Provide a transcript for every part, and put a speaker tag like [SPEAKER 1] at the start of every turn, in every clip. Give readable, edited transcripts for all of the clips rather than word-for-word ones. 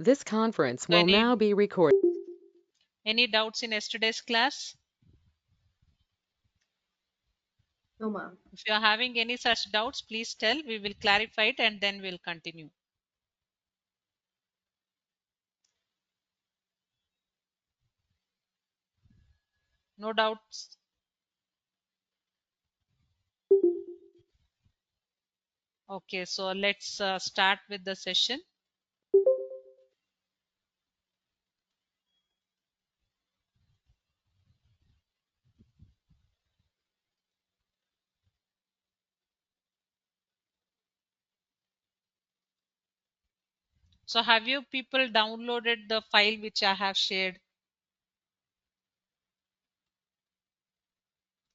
[SPEAKER 1] This conference
[SPEAKER 2] So
[SPEAKER 1] will now be recorded.
[SPEAKER 2] any doubts in yesterday's class?
[SPEAKER 3] No, ma'am.
[SPEAKER 2] If you are having any such doubts, please tell. We will clarify it and then we'll continue. No doubts? Okay, so let's start with the session. So have you people downloaded the file which I have shared?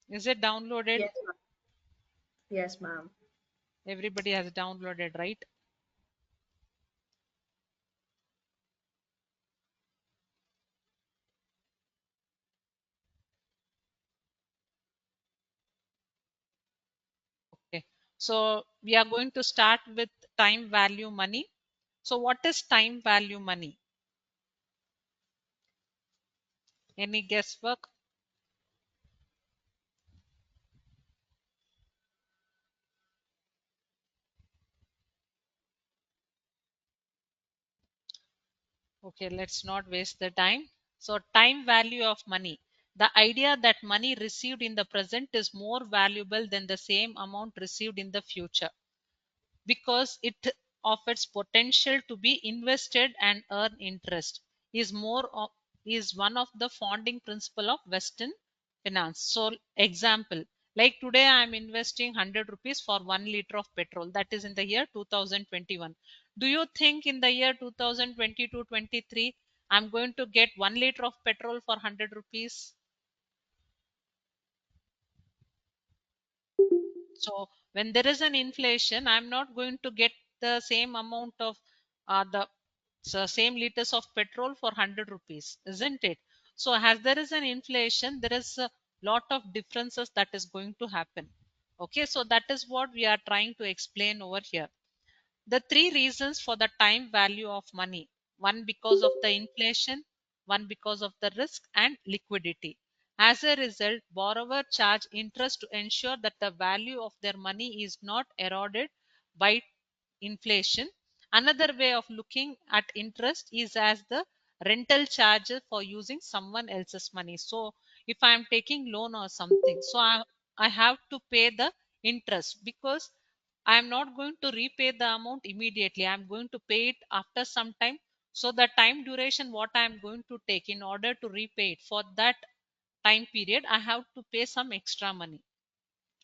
[SPEAKER 2] Is it downloaded?
[SPEAKER 3] Yes, ma'am. Yes, ma'am.
[SPEAKER 2] Everybody has downloaded, right? Okay. So we are going to start with time value money. So what is time value money? Any guesswork? Okay, let's not waste the time. So time value of money. The idea that money received in the present is more valuable than the same amount received in the future, because it offers potential to be invested and earn interest, is one of the founding principle of Western finance. So example, like today I am investing 100 rupees for 1 liter of petrol, that is in the year 2021. Do you think in the year 2022-23 I'm going to get 1 liter of petrol for 100 rupees? So when there is an inflation, I'm not going to get the same amount of the same liters of petrol for 100 rupees, isn't it? So as there is an inflation, there is a lot of differences that is going to happen. Okay, so that is what we are trying to explain over here. The three reasons for the time value of money: one because of the inflation, one because of the risk, and liquidity. As a result, borrowers charge interest to ensure that the value of their money is not eroded by inflation. Another way of looking at interest is as the rental charges for using someone else's money. So if I am taking loan or something, so I have to pay the interest, because I am not going to repay the amount immediately. I am going to pay it after some time. So the time duration what I am going to take in order to repay it, for that time period I have to pay some extra money.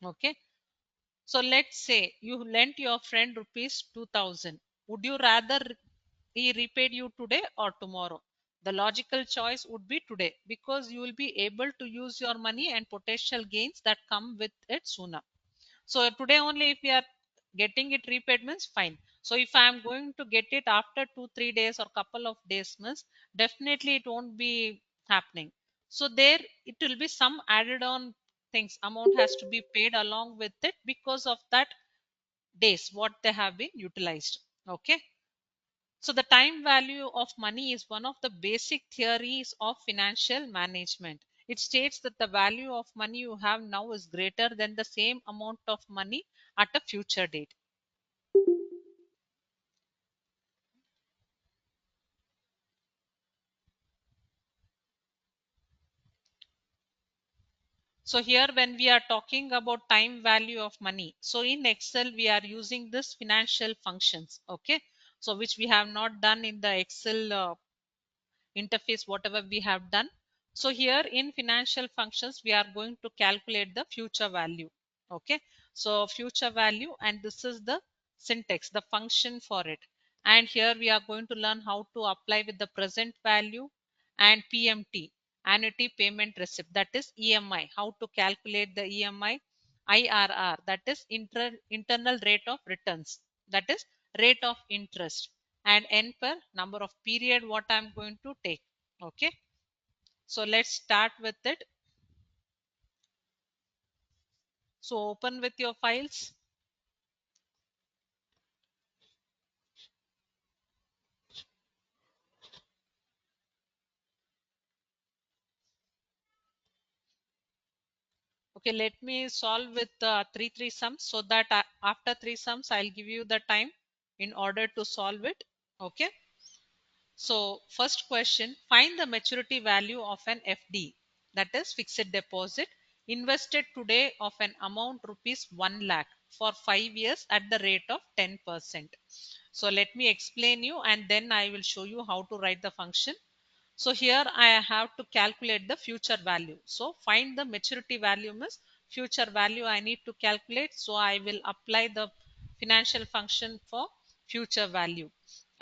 [SPEAKER 2] Okay. So let's say you lent your friend rupees 2000. Would you rather he repaid you today or tomorrow? The logical choice would be today, because you will be able to use your money and potential gains that come with it sooner. So today only if we are getting it repaid means fine. So if I am going to get it after 2 3 days or couple of days means definitely it won't be happening. So there it will be some added on things, amount has to be paid along with it because of that days what they have been utilized. Okay. So the time value of money is one of the basic theories of financial management. It states that the value of money you have now is greater than the same amount of money at a future date. So here when we are talking about time value of money, so in Excel we are using this financial functions. Okay. So which we have not done in the Excel interface whatever we have done. So here in financial functions we are going to calculate the future value. Okay, so future value, and this is the syntax, the function for it. And here we are going to learn how to apply with the present value and PMT, annuity payment receipt, that is EMI, how to calculate the EMI, IRR, that is internal rate of returns, that is rate of interest, and n per number of period what I'm going to take. Okay, so let's start with it. So open with your files. Okay, let me solve with three sums so that after three sums I'll give you the time in order to solve it. Okay. So first question, find the maturity value of an FD, that is fixed deposit, invested today of an amount rupees 1 lakh for 5 years at the rate of 10%. So let me explain you and then I will show you how to write the function. So here I have to calculate the future value. So find the maturity value means future value I need to calculate. So I will apply the financial function for future value.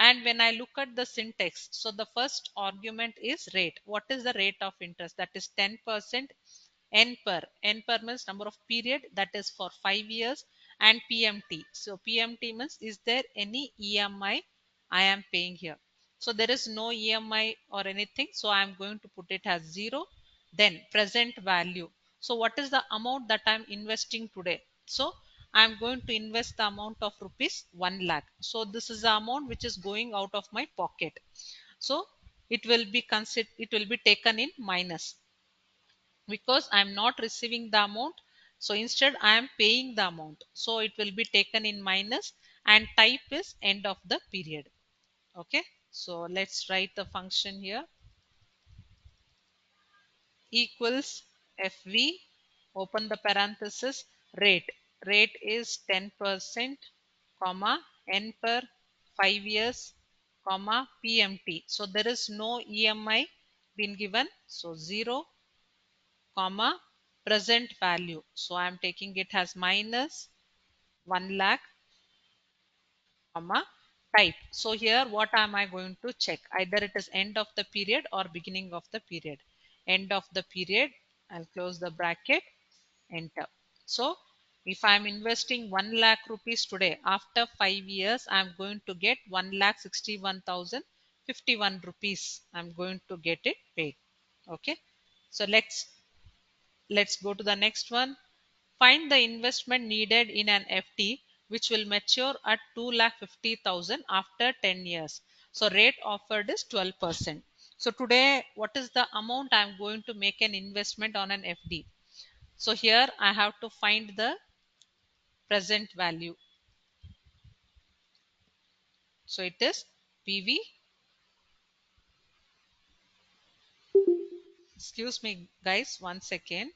[SPEAKER 2] And when I look at the syntax, so the first argument is rate. What is the rate of interest? That is 10%. N per means number of period, that is for 5 years, and PMT. So PMT means is there any EMI I am paying here? So there is no EMI or anything. So I am going to put it as 0. Then present value. So what is the amount that I am investing today? So I am going to invest the amount of rupees 1 lakh. So this is the amount which is going out of my pocket. So it will be taken in minus because I am not receiving the amount. So instead I am paying the amount. So it will be taken in minus and type is end of the period. Okay. So let's write the function here. Equals FV, open the parenthesis, rate. Rate is 10%, comma, N per 5 years, comma, PMT. So there is no EMI been given. So 0, comma, present value. So I am taking it as minus 1 lakh, comma, type. So here what am I going to check? Either it is end of the period or beginning of the period. End of the period, I'll close the bracket, enter. So if I'm investing 1 lakh rupees today, after 5 years, I'm going to get 1,61,051 rupees. I'm going to get it paid. Okay. So let's go to the next one. Find the investment needed in an FD which will mature at 2,50,000 after 10 years. So rate offered is 12%. So today, what is the amount I'm going to make an investment on an FD? So here I have to find the present value. So it is PV. Excuse me, guys, 1 second.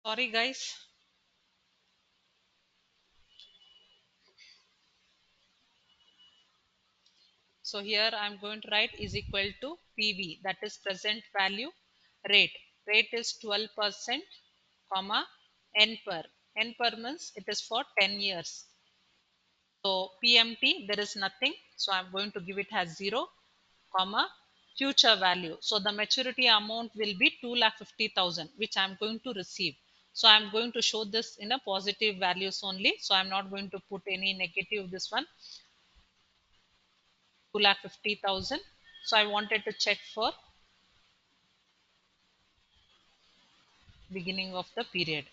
[SPEAKER 2] Sorry, guys. So here I'm going to write is equal to PV, that is present value rate. Rate is 12%, comma N per. N per means it is for 10 years. So PMT, there is nothing. So I'm going to give it as 0, comma future value. So the maturity amount will be 2,50,000, which I'm going to receive. So I'm going to show this in a positive values only. So I'm not going to put any negative this one. 2,50,000. So I wanted to check for beginning of the period.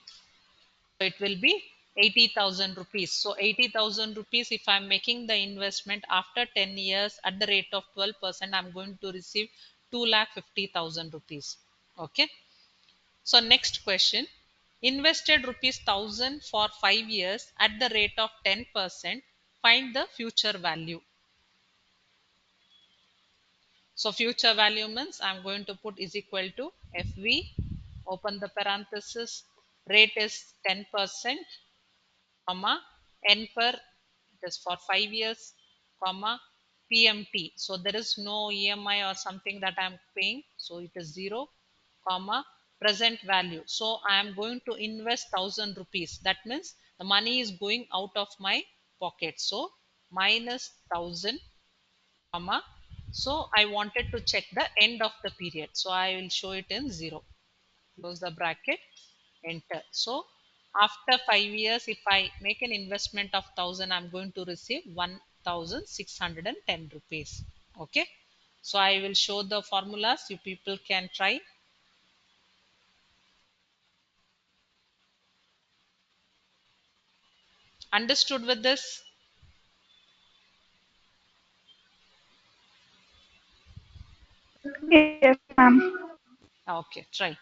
[SPEAKER 2] So it will be 80,000 rupees. So 80,000 rupees, if I'm making the investment after 10 years at the rate of 12%, I'm going to receive 2,50,000 rupees. Okay. So next question, invested rupees 1,000 for 5 years at the rate of 10%, find the future value. So future value means I'm going to put is equal to FV, open the parenthesis, rate is 10%, comma, N per, it is for 5 years, comma, PMT. So there is no EMI or something that I'm paying. So it is 0, comma, present value. So I am going to invest 1,000 rupees. That means the money is going out of my pocket. So minus 1,000, comma, so I wanted to check the end of the period, so I will show it in 0, close the bracket, enter. So after 5 years, if I make an investment of 1,000, I'm going to receive 1,610 rupees. Okay, so I will show the formulas, you people can try. Understood with this?
[SPEAKER 4] Yes, ma'am.
[SPEAKER 2] Okay, try.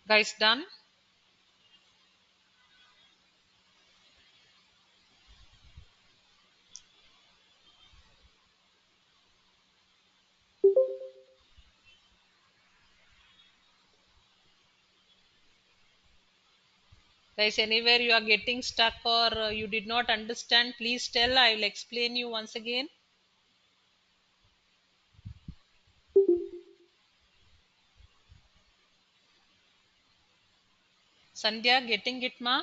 [SPEAKER 2] Guys, done? Guys, anywhere you are getting stuck or you did not understand, please tell. I will explain you once again. Sandhya, getting it, ma?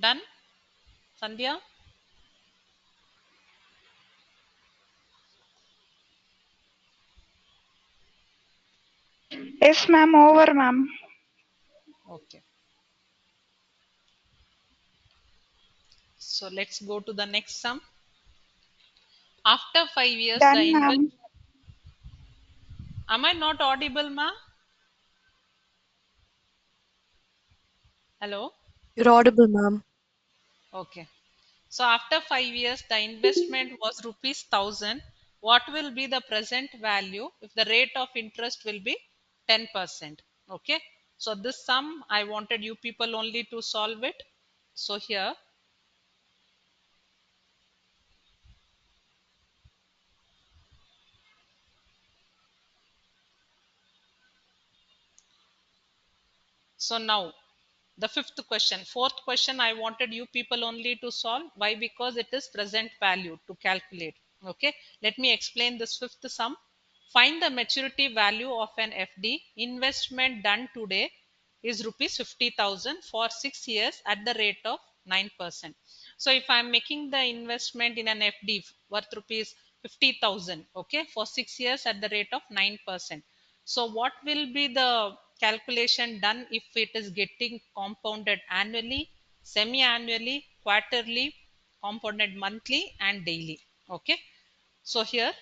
[SPEAKER 2] Done? Sandhya?
[SPEAKER 4] Yes, ma'am. Over, ma'am.
[SPEAKER 2] Okay. So let's go to the next sum. After 5 years, the
[SPEAKER 4] Done,
[SPEAKER 2] invest.
[SPEAKER 4] ma'am.
[SPEAKER 2] Am I not audible, ma? Hello?
[SPEAKER 1] You're audible, ma'am.
[SPEAKER 2] Okay. So after 5 years, the investment was rupees 1000. What will be the present value if the rate of interest will be 10%? Okay. So this sum, I wanted you people only to solve it. So here, so now the fifth question, fourth question, I wanted you people only to solve. Why? Because it is present value to calculate. Okay. Let me explain this fifth sum. Find the maturity value of an FD investment done today is rupees 50,000 for 6 years at the rate of 9%. So if I'm making the investment in an FD worth rupees 50,000, okay, for 6 years at the rate of 9%. So what will be the calculation done if it is getting compounded annually, semi-annually, quarterly, compounded monthly and daily? Okay. So here,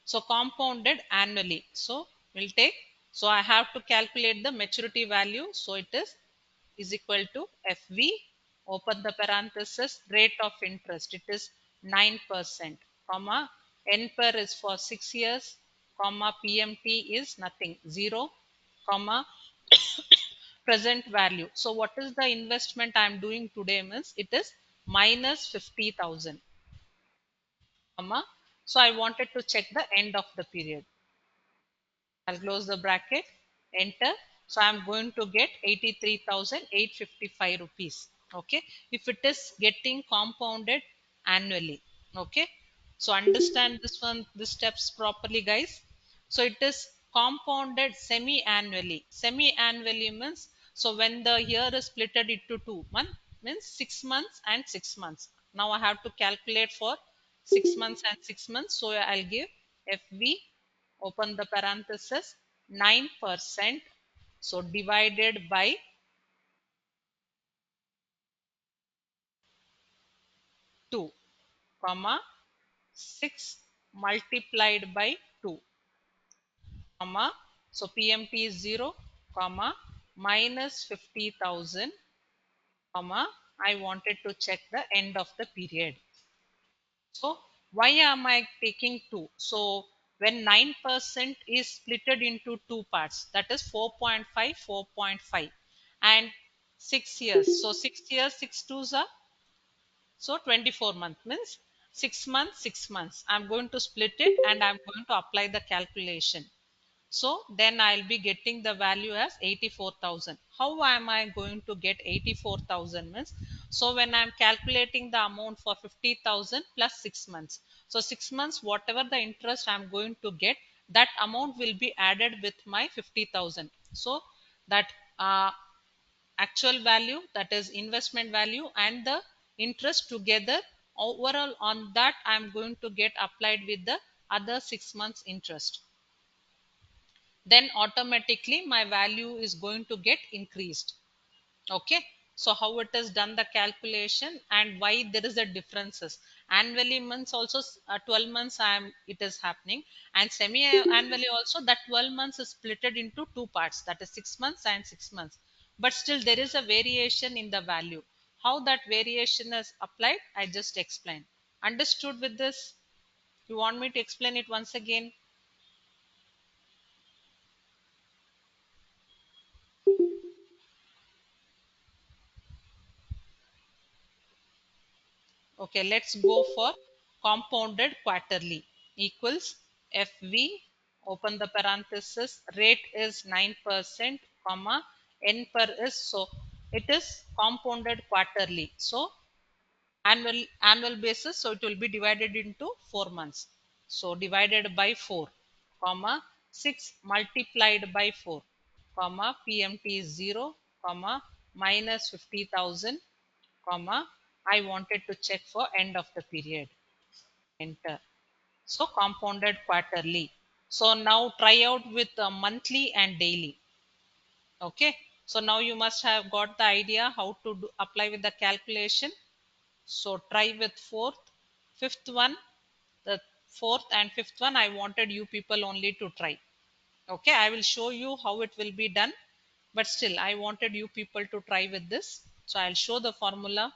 [SPEAKER 2] so compounded annually. So we'll take, so I have to calculate the maturity value. So it is equal to FV, open the parenthesis, rate of interest. It is 9%, comma, N per is for 6 years, comma, PMT is nothing, 0, comma, present value. So what is the investment I am doing today means it is minus 50,000, comma. So I wanted to check the end of the period. I'll close the bracket, enter. So I'm going to get 83,855 rupees. Okay. If it is getting compounded annually. Okay. So understand this one, the steps properly, guys. So it is compounded semi-annually. Semi-annually means, so when the year is splitted into 2 months, means 6 months and 6 months. Now I have to calculate for 6 months and 6 months. So I'll give FV, open the parenthesis, 9%, so divided by 2, comma, 6 multiplied by 2, comma, so PMT is 0, comma, minus 50,000, comma, I wanted to check the end of the period. So why am I taking 2? So when 9% is splitted into two parts, that is 4.5, 4.5, and 6 years. So 6 years, 6 twos are, so 24 months means 6 months, 6 months. I'm going to split it and I'm going to apply the calculation. So then I'll be getting the value as 84,000. How am I going to get 84,000 means? So when I'm calculating the amount for 50,000 plus 6 months. So 6 months, whatever the interest I'm going to get, that amount will be added with my 50,000. So that actual value, that is investment value, and the interest together, overall on that I'm going to get applied with the other 6 months interest, then automatically my value is going to get increased. Okay. So how it is done the calculation and why there is a differences. Annually months also 12 months I am it is happening, and semi annually also that 12 months is splitted into two parts, that is 6 months and 6 months, but still there is a variation in the value. How that variation is applied I just explained. Understood with this? You want me to explain it once again? Okay, let's go for compounded quarterly equals FV, open the parenthesis, rate is 9%, comma, N per is, so it is compounded quarterly. So annual basis, so it will be divided into 4 months. So divided by 4, comma, 6 multiplied by 4, comma, PMT is 0, comma, minus 50,000, comma, I wanted to check for end of the period. Enter. So compounded quarterly. So now try out with monthly and daily. Okay. So now you must have got the idea how to apply with the calculation. So try with fourth, fifth one, the fourth and fifth one. I wanted you people only to try. Okay. I will show you how it will be done. But still, I wanted you people to try with this. So I'll show the formula.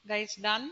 [SPEAKER 2] Guys, done?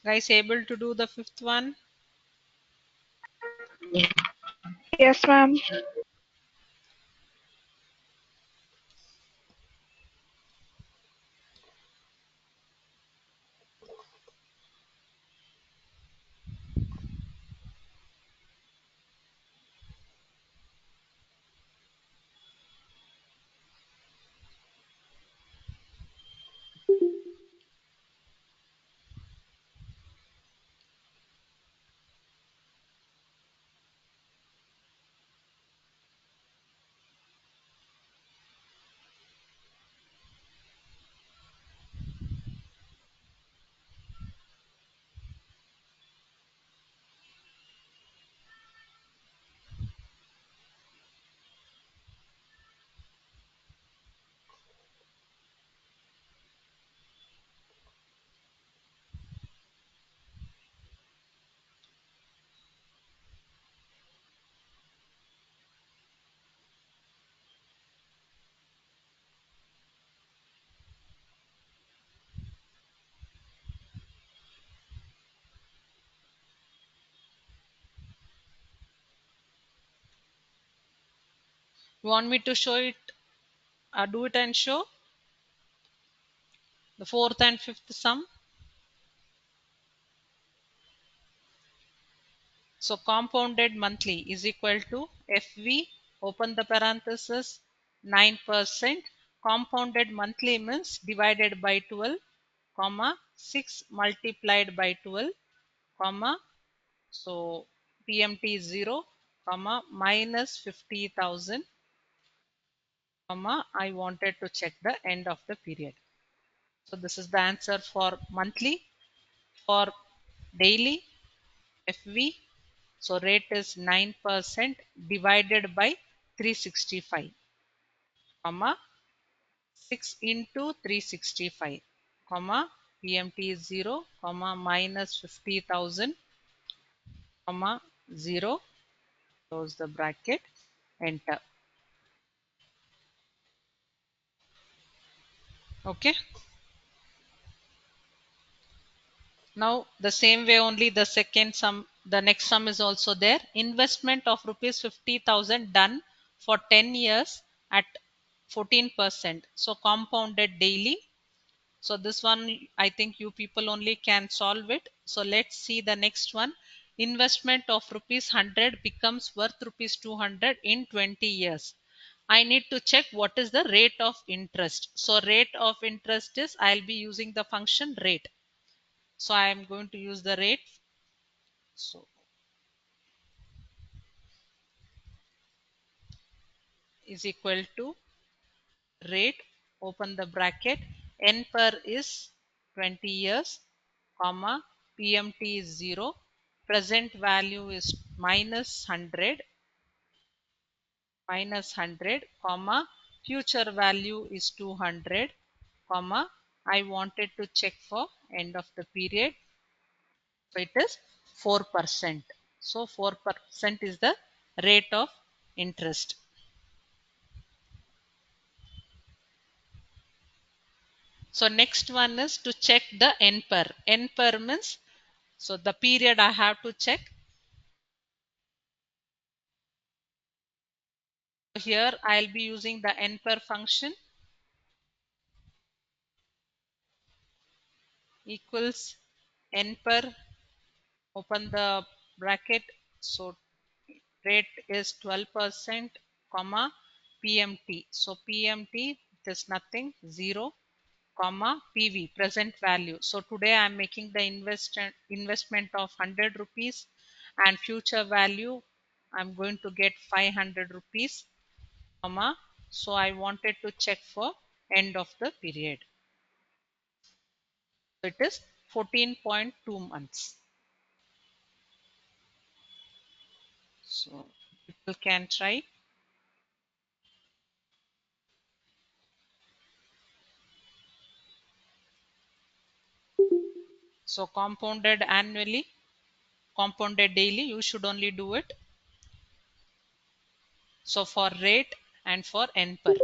[SPEAKER 2] Guys, able to do the fifth one?
[SPEAKER 4] Yes, ma'am.
[SPEAKER 2] You want me to show it, do it and show the fourth and fifth sum? So compounded monthly is equal to FV, open the parenthesis, 9%. Compounded monthly means divided by 12, comma, 6 multiplied by 12, comma, so PMT is 0, comma, minus 50,000, comma, I wanted to check the end of the period. So this is the answer for monthly. For daily, FV, so rate is 9% divided by 365, comma, 6 into 365, comma, PMT is 0, comma, minus 50,000, comma, 0, close the bracket, enter. Okay. Now the same way only the second sum, the next sum is also there. Investment of rupees 50,000 done for 10 years at 14%. So compounded daily. So this one, I think you people only can solve it. So let's see the next one. Investment of rupees 100 becomes worth rupees 200 in 20 years. I need to check what is the rate of interest. So rate of interest is, I'll be using the function rate. So I am going to use the rate. So is equal to rate, open the bracket, n per is 20 years, comma, pmt is 0, present value is minus 100, comma, future value is 200, comma, I wanted to check for end of the period. So it is 4%. So 4% is the rate of interest. So next one is to check the N per. N per means, so the period I have to check. Here I'll be using the N per function equals N per, open the bracket. So rate is 12%, comma, PMT. So PMT is nothing, 0, comma, PV, present value. So today I'm making the investment of 100 rupees, and future value I'm going to get 500 rupees, comma, so I wanted to check for end of the period. So it is 14.2 months. So people can try. So compounded annually, compounded daily, you should only do it. So for rate and for N per.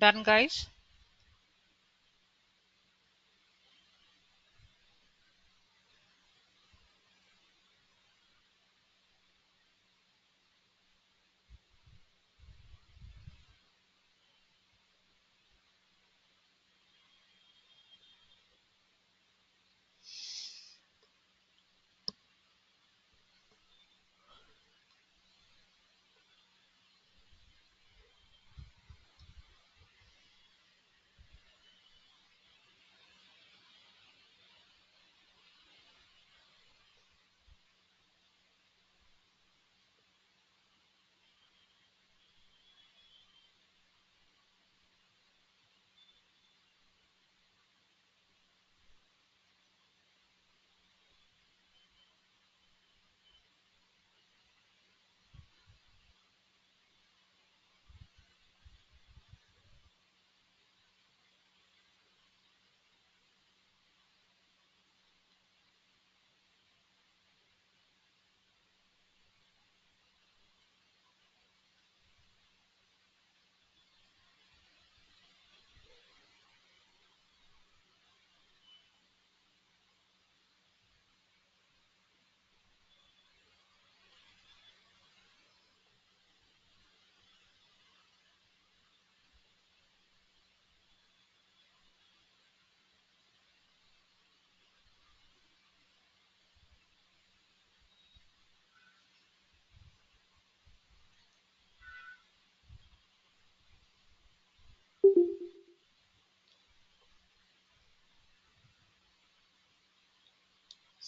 [SPEAKER 2] Done, guys?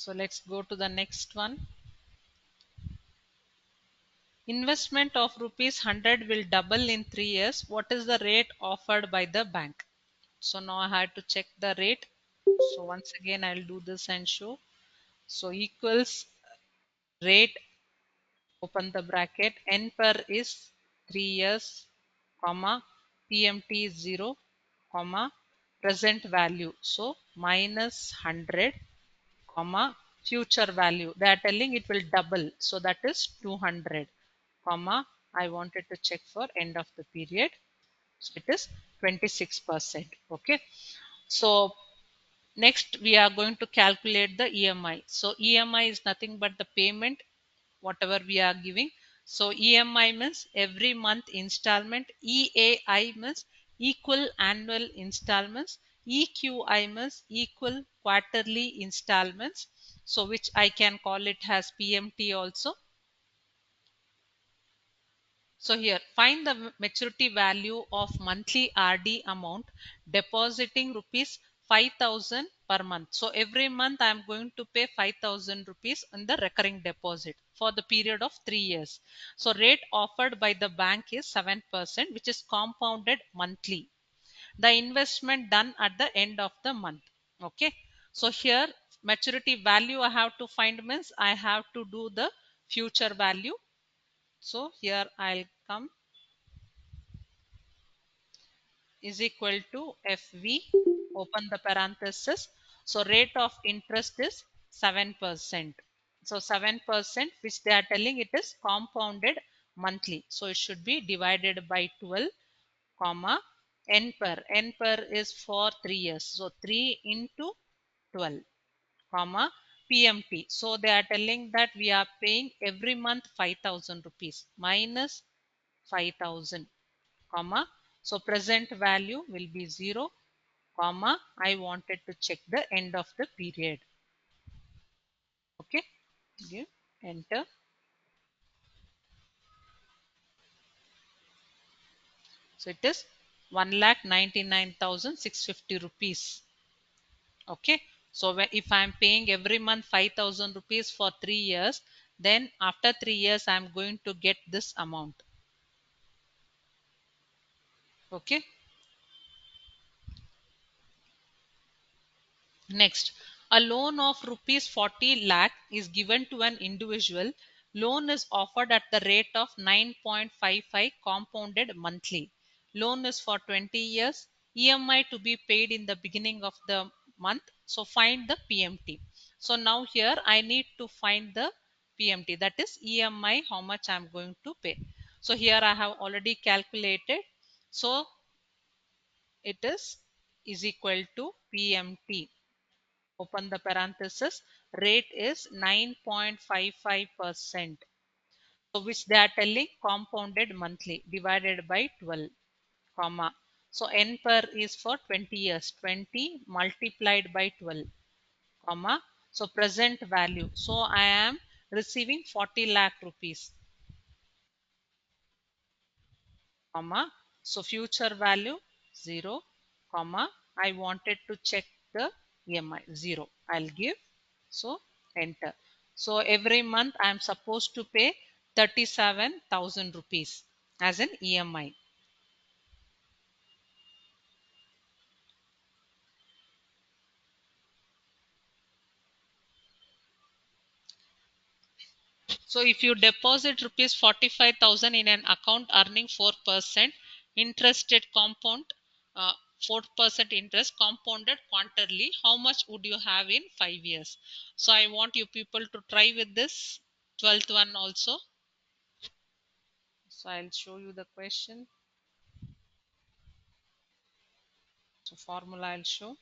[SPEAKER 2] So let's go to the next one. Investment of rupees 100 will double in 3 years. What is the rate offered by the bank? So now I had to check the rate. So once again I'll do this and show. So equals rate, open the bracket, n per is 3 years, comma, pmt is 0, comma, present value, so minus 100, comma, future value, they are telling it will double, so that is 200, comma, I wanted to check for end of the period, so it is 26%. Okay, so next we are going to calculate the EMI. So EMI is nothing but the payment whatever we are giving. So EMI means every month installment, EAI means equal annual installments, EQI means equal quarterly installments, so which I can call it as PMT also. So here find the maturity value of monthly RD amount depositing rupees 5,000 per month. So every month I am going to pay 5,000 rupees in the recurring deposit for the period of 3 years. So rate offered by the bank is 7%, which is compounded monthly. The investment done at the end of the month. Okay. So here maturity value I have to find means I have to do the future value. So here I'll come is equal to FV, open the parenthesis. So rate of interest is 7%. So 7%, which they are telling it is compounded monthly. So it should be divided by 12, comma, n per is for 3 years. So 3 into 12, comma, PMT. So they are telling that we are paying every month 5,000 rupees minus 5,000, comma, so present value will be 0, comma, I wanted to check the end of the period. Okay, give enter. So it is 1,99,650 rupees. Okay, so if I am paying every month 5,000 rupees for 3 years, then after 3 years I am going to get this amount. Okay. Next, a loan of rupees 40 lakh is given to an individual. Loan is offered at the rate of 9.55 compounded monthly. Loan is for 20 years. EMI to be paid in the beginning of the month. So find the PMT. So now here I need to find the PMT, that is EMI, how much I am going to pay. So here I have already calculated. So it is equal to PMT, open the parenthesis, rate is 9.55%, so which they are telling compounded monthly divided by 12, comma, so n per is for 20 years, 20 multiplied by 12, comma, so present value, so I am receiving 40 lakh rupees, comma, so future value 0, comma, I wanted to check the EMI 0, I'll give, so enter. So every month I am supposed to pay 37,000 rupees as an EMI. So if you deposit rupees 45,000 in an account earning 4%, interest rate compound, 4% interest compounded quarterly, how much would you have in 5 years? So I want you people to try with this 12th one also. So I'll show you the question. So formula I'll show.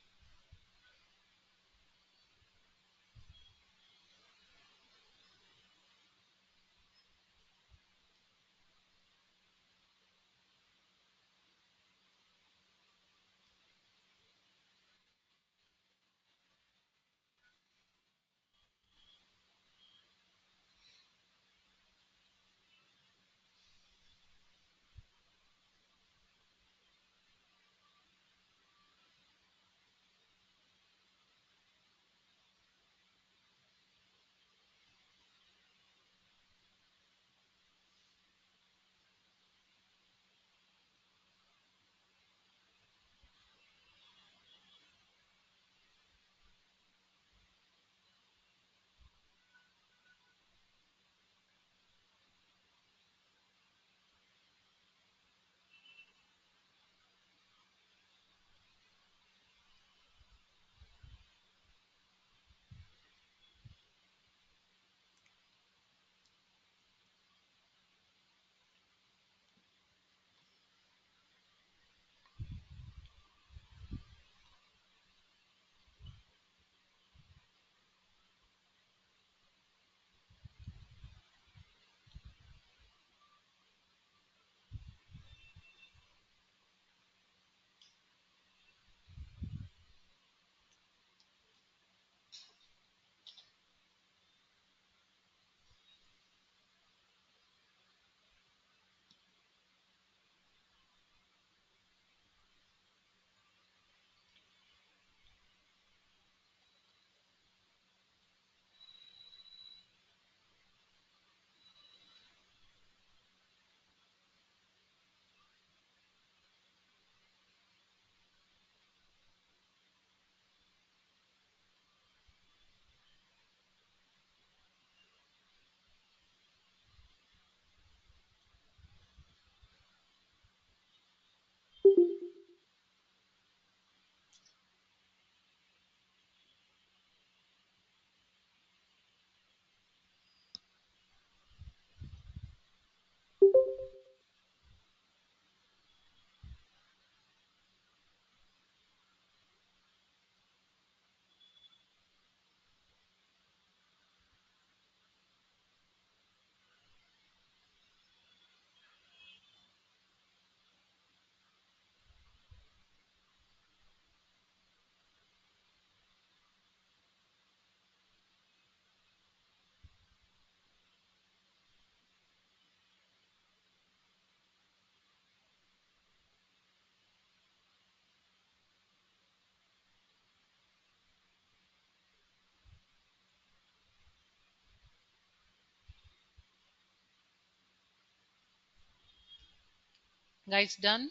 [SPEAKER 2] Guys, done?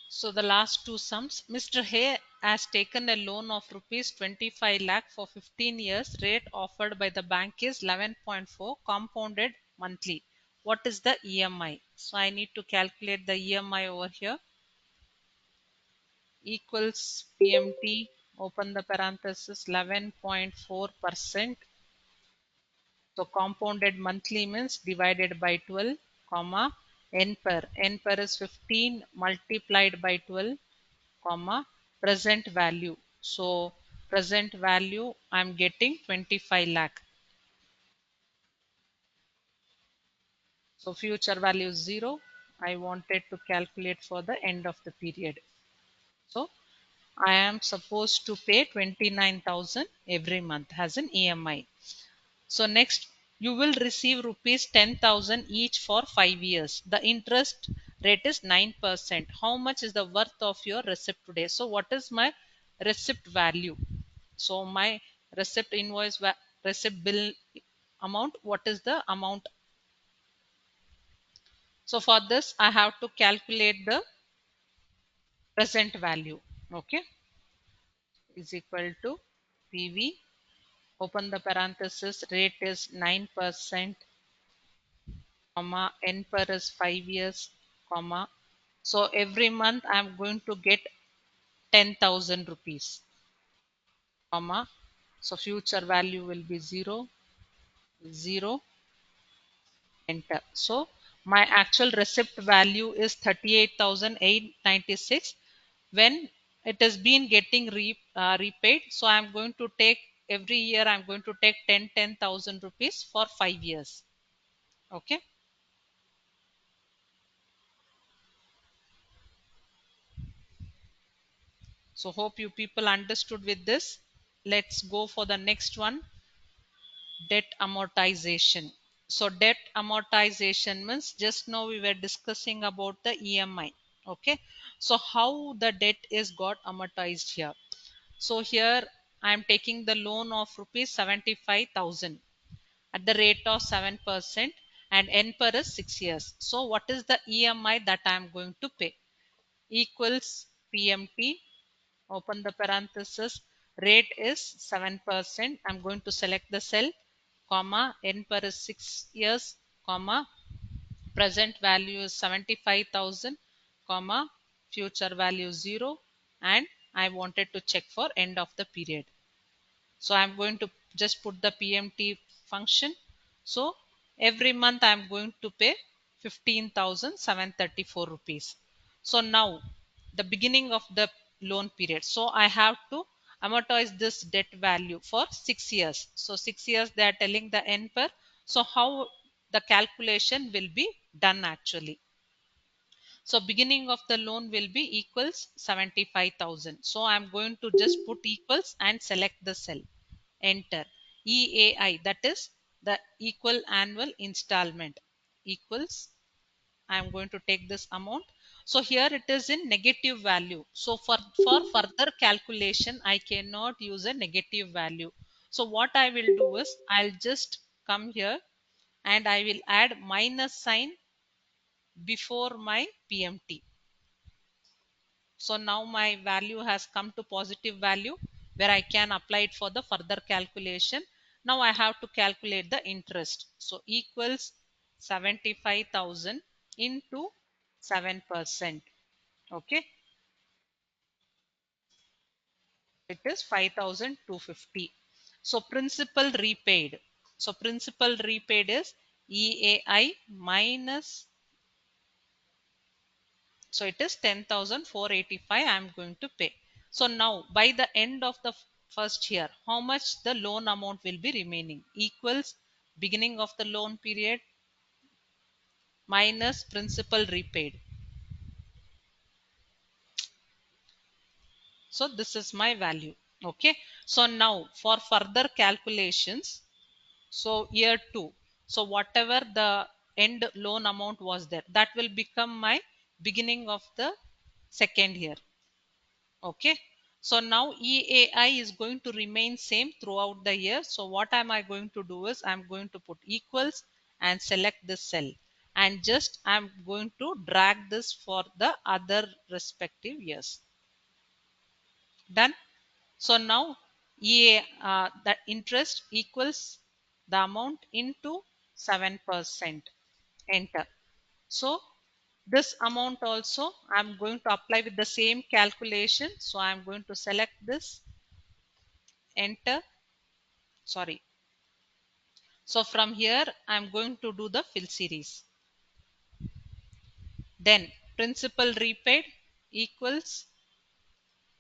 [SPEAKER 2] So the last two sums. Mr. Hay has taken a loan of rupees 25 lakh for 15 years. Rate offered by the bank is 11.4 compounded monthly. What is the EMI? So I need to calculate the EMI over here. Equals PMT, open the parenthesis, 11.4%. So compounded monthly means divided by 12, comma, n per is 15 multiplied by 12, comma, present value. So present value I'm getting 25 lakh. So future value is 0. I wanted to calculate for the end of the period. So I am supposed to pay 29,000 every month as an EMI. So next, you will receive rupees 10,000 each for 5 years. The interest rate is 9%. How much is the worth of your receipt today? So what is my receipt value? So my receipt invoice, receipt bill amount, what is the amount? So for this, I have to calculate the present value. Okay, is equal to PV. Open the parenthesis. Rate is 9%, comma, n per is 5 years, comma. So every month I'm going to get 10,000 rupees, comma. So future value will be 0, 0, enter. So my actual receipt value is 38,896 when it has been getting repaid. So I'm going to take every year I'm going to take 10,000 rupees for 5 years. Okay. So hope you people understood with this. Let's go for the next one, debt amortization. So debt amortization means just now we were discussing about the EMI. Okay. So how the debt is got amortized here. So here I am taking the loan of rupees 75,000 at the rate of 7% and N per is 6 years. So what is the EMI that I am going to pay? Equals PMT, open the parenthesis, rate is 7%. I'm going to select the cell, comma, N per is 6 years, comma, present value is 75,000, comma, future value 0, and I wanted to check for end of the period. So I'm going to just put the PMT function. So every month I'm going to pay 15,734 rupees. So now the beginning of the loan period. So I have to amortize this debt value for 6 years. So 6 years they are telling the N per. So how the calculation will be done actually. So beginning of the loan will be equals 75,000. So I'm going to just put equals and select the cell. Enter. EAI, that is the equal annual installment, equals. I'm going to take this amount. So here it is in negative value. So for further calculation, I cannot use a negative value. So what I will do is I'll just come here and I will add minus sign before my PMT. So now my value has come to positive value where I can apply it for the further calculation. Now I have to calculate the interest. So equals 75,000 into 7%. Okay. It is 5,250. So principal repaid. So principal repaid is EAI minus, so it is 10,485 I am going to pay. So now by the end of the first year, how much the loan amount will be remaining equals beginning of the loan period minus principal repaid. So this is my value. Okay. So now for further calculations, so year 2, so whatever the end loan amount was there, that will become my beginning of the second year. Okay. So now EAI is going to remain same throughout the year. So what am I going to do is I'm going to put equals and select this cell, and just I'm going to drag this for the other respective years. Done. So now the interest equals the amount into 7%. Enter. So this amount also I'm going to apply with the same calculation. So I'm going to select this, enter. Sorry. So from here I'm going to do the fill series. Then principal repaid equals,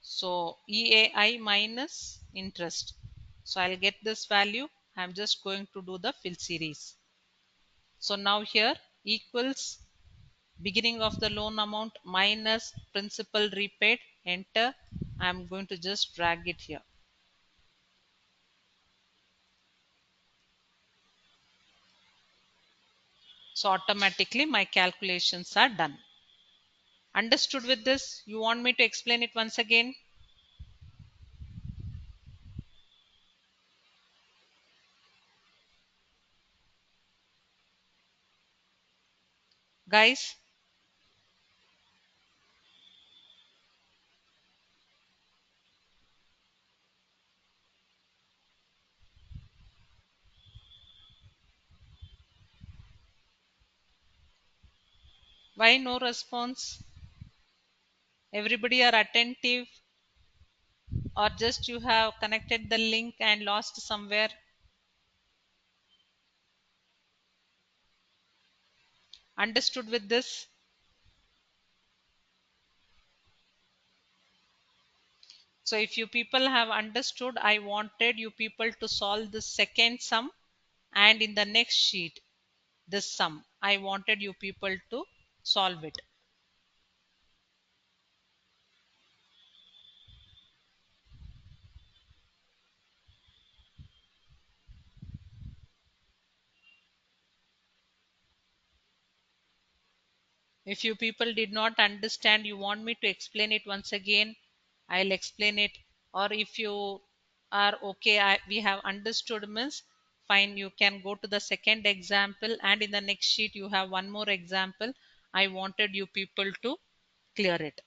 [SPEAKER 2] so EAI minus interest. So I'll get this value. I'm just going to do the fill series. So now here equals beginning of the loan amount minus principal repaid, enter. I'm going to just drag it here. So automatically my calculations are done. Understood with this? You want me to explain it once again? Guys, why no response? Everybody are attentive, or just you have connected the link and lost somewhere? Understood with this? So if you people have understood, I wanted you people to solve the second sum, and in the next sheet, this sum, I wanted you people to solve it. If you people did not understand, you want me to explain it once again, I'll explain it. Or if you are okay, we have understood means fine, you can go to the second example, and in the next sheet you have one more example. I wanted you people to clear it.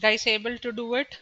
[SPEAKER 2] Guys, able to do it?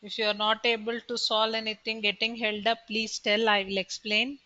[SPEAKER 2] If you are not able to solve anything getting held up, please tell, I will explain.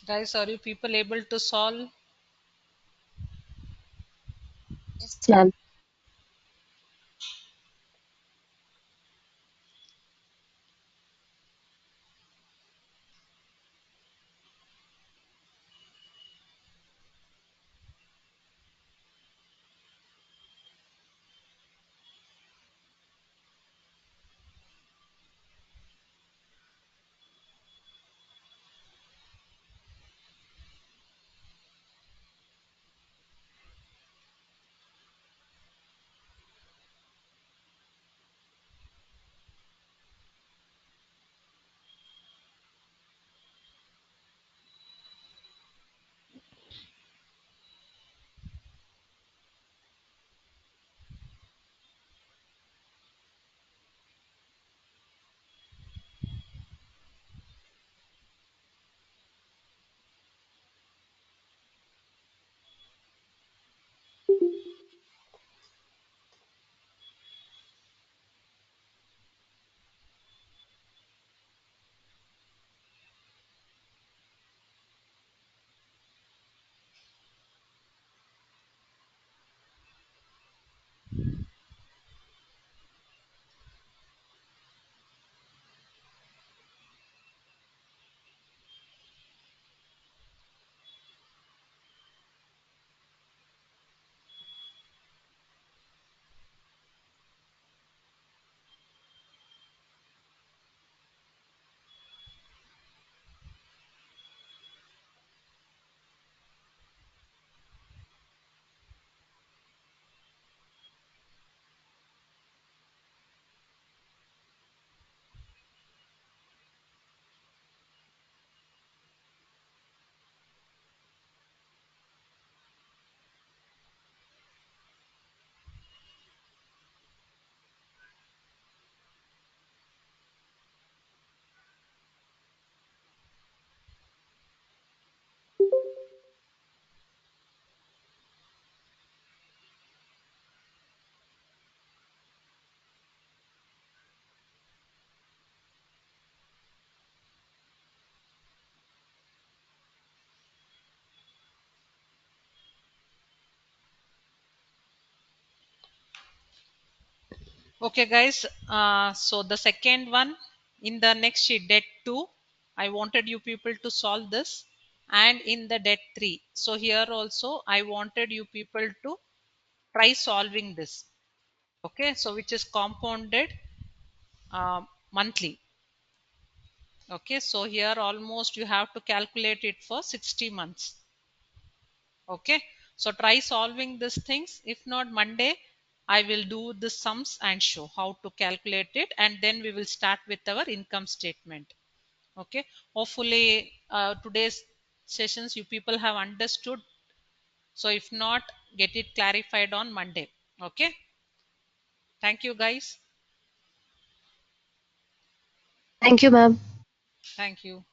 [SPEAKER 2] Guys, are you people able to solve?
[SPEAKER 5] Yes, ma'am.
[SPEAKER 2] Okay, guys. So the second one in the next sheet, debt 2, I wanted you people to solve this. And in the debt 3. So here also, I wanted you people to try solving this. Okay, so which is compounded monthly. Okay, so here almost you have to calculate it for 60 months. Okay, so try solving these things. If not, Monday I will do the sums and show how to calculate it, and then we will start with our income statement. Okay, hopefully today's sessions you people have understood. So if not, get it clarified on Monday. Okay, thank you guys.
[SPEAKER 5] Thank you, ma'am.
[SPEAKER 2] Thank you.